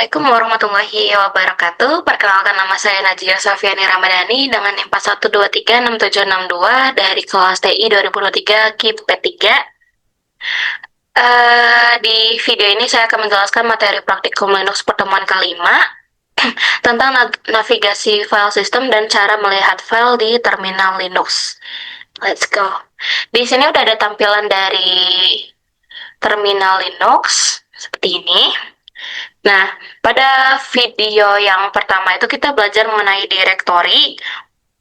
Assalamualaikum warahmatullahi wabarakatuh. Perkenalkan, nama saya Najia Safiani Ramadhani dengan NIM 41236762 dari kelas TI 2023 KIP P3. Di video ini saya akan menjelaskan materi praktikum Linux pertemuan kelima tentang navigasi file system dan cara melihat file di terminal Linux. Let's go. Di sini udah ada tampilan dari terminal Linux seperti ini. Nah, pada video yang pertama itu kita belajar mengenai direktori.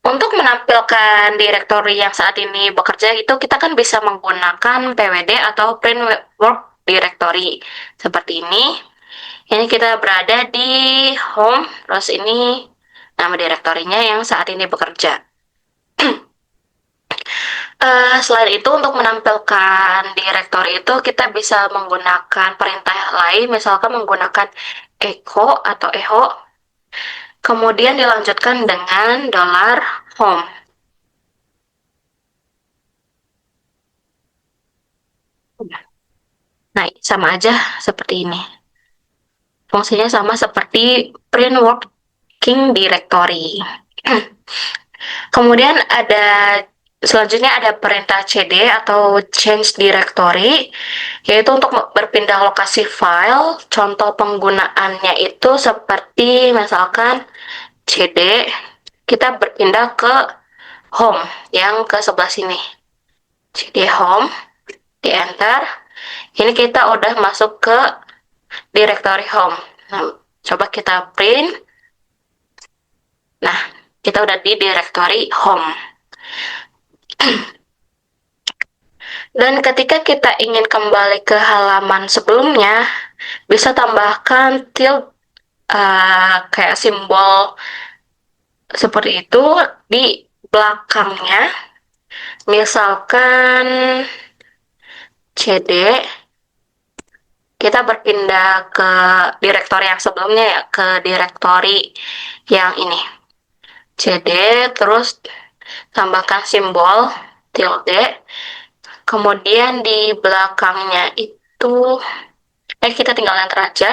Untuk menampilkan direktori yang saat ini bekerja itu kita kan bisa menggunakan pwd atau print work directory. Seperti ini. Ini kita berada di home, terus ini nama direktorinya yang saat ini bekerja. Selain itu, untuk menampilkan direktori itu kita bisa menggunakan perintah lain, misalkan menggunakan echo atau echo, kemudian dilanjutkan dengan $home. Nah, sama aja seperti ini. Fungsinya sama seperti print working directory. Kemudian selanjutnya ada perintah cd atau change directory, yaitu untuk berpindah lokasi file. Contoh penggunaannya itu seperti misalkan cd, kita berpindah ke home yang ke sebelah sini. Cd home, di enter. Ini kita udah masuk ke directory home. Nah, coba kita print. Nah, kita udah di directory home. Dan ketika kita ingin kembali ke halaman sebelumnya, bisa tambahkan tilde kayak simbol seperti itu di belakangnya. Misalkan cd, kita berpindah ke direktori yang sebelumnya ya, ke direktori yang ini. cd, terus tambahkan simbol tilde. Kemudian di belakangnya itu kita tinggal enter aja.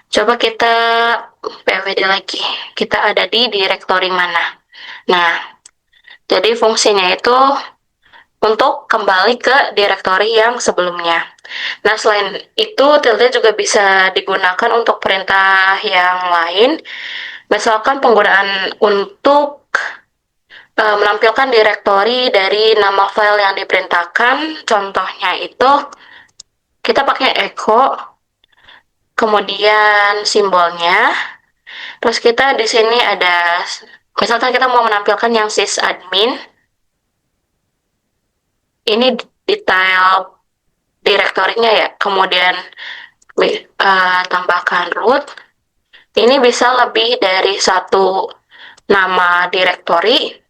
Coba kita pwd lagi. Kita ada di direktori mana. Nah, jadi fungsinya itu untuk kembali ke direktori yang sebelumnya. Nah, selain itu, tilde juga bisa digunakan untuk perintah yang lain. Misalkan penggunaan untuk menampilkan direktori dari nama file yang diperintahkan. Contohnya itu kita pakai echo, kemudian simbolnya, terus kita di sini ada, misalkan kita mau menampilkan yang sysadmin, ini detail direktorinya ya, kemudian tambahkan root. Ini bisa lebih dari satu nama direktori,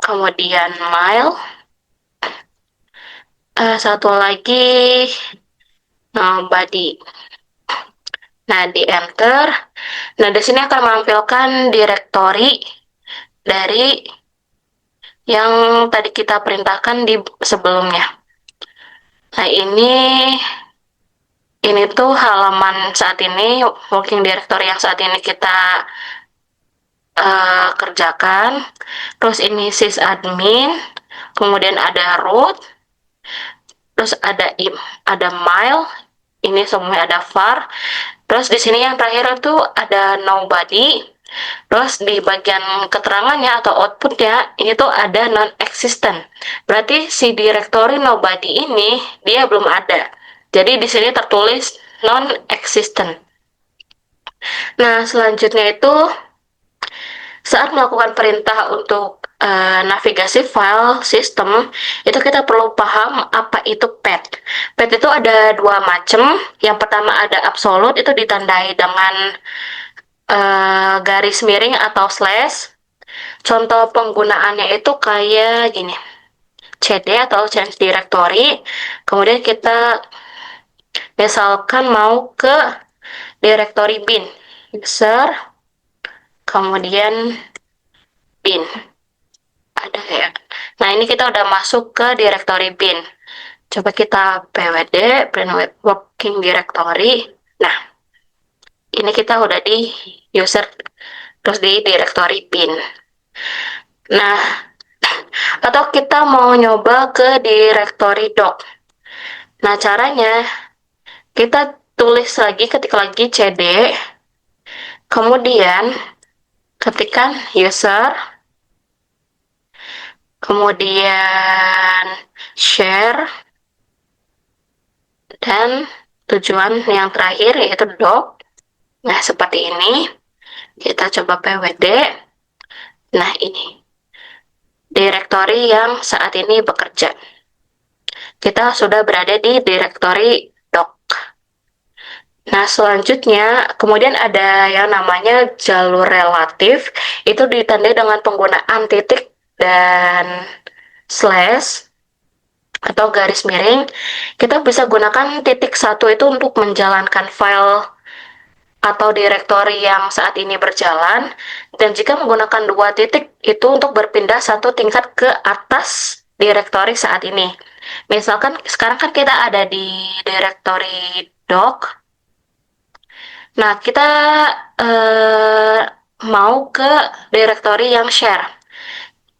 kemudian mail, satu lagi body. Nah, di enter. Nah, di sini akan menampilkan direktori dari yang tadi kita perintahkan di sebelumnya. Nah, ini tuh halaman saat ini, working directory yang saat ini kita kerjakan. Terus ini sysadmin, kemudian ada root, terus ada mail, ini semuanya ada var. Terus di sini yang terakhir itu ada nobody. Terus di bagian keterangannya atau outputnya ini tuh ada non-existent. Berarti si directory nobody ini dia belum ada. Jadi di sini tertulis non-existent. Nah, selanjutnya itu saat melakukan perintah untuk navigasi file system, itu kita perlu paham apa itu path. Path itu ada dua macam. Yang pertama ada absolute, itu ditandai dengan garis miring atau slash. Contoh penggunaannya itu kayak gini, cd atau change directory, kemudian kita misalkan mau ke directory bin, user, kemudian bin, ada ya. Nah, ini kita udah masuk ke directory bin. Coba kita pwd print working directory. Nah, ini kita udah di user, terus di directory bin. Nah, atau kita mau nyoba ke directory doc. Nah, caranya kita tulis lagi, ketik lagi cd, kemudian ketikkan user, kemudian share, dan tujuan yang terakhir yaitu doc. Nah, seperti ini. Kita coba pwd. Nah, ini direktori yang saat ini bekerja. Kita sudah berada di direktori doc. Nah, selanjutnya, kemudian ada yang namanya jalur relatif. Itu ditandai dengan penggunaan titik dan slash atau garis miring. Kita bisa gunakan titik satu itu untuk menjalankan file atau direktori yang saat ini berjalan, dan jika menggunakan dua titik itu untuk berpindah satu tingkat ke atas direktori saat ini. Misalkan sekarang kan kita ada di direktori doc. Nah, kita eh, mau ke direktori yang share.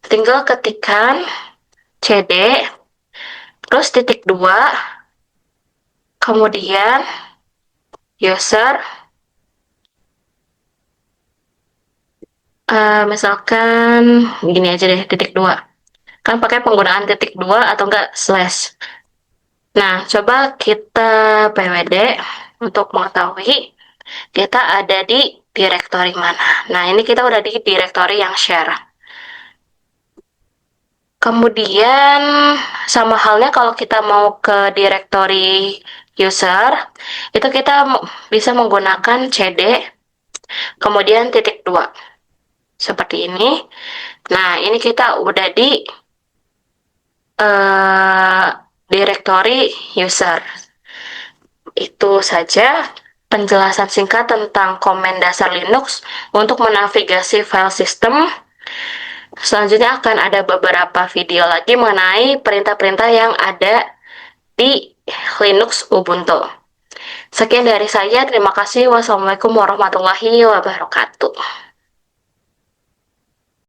Tinggal ketikkan cd, terus titik dua, kemudian user, misalkan gini aja deh, titik dua. Kan pakai penggunaan titik dua atau enggak slash. Nah, coba kita pwd untuk mengetahui kita ada di direktori mana. Nah, ini kita udah di direktori yang share. Kemudian sama halnya kalau kita mau ke direktori user, itu kita bisa menggunakan cd, kemudian titik dua. Seperti ini. Nah, ini kita udah di direktori user. Itu saja penjelasan singkat tentang komen dasar Linux untuk menavigasi file system. Selanjutnya akan ada beberapa video lagi mengenai perintah-perintah yang ada di Linux Ubuntu. Sekian dari saya, terima kasih. Wassalamualaikum warahmatullahi wabarakatuh.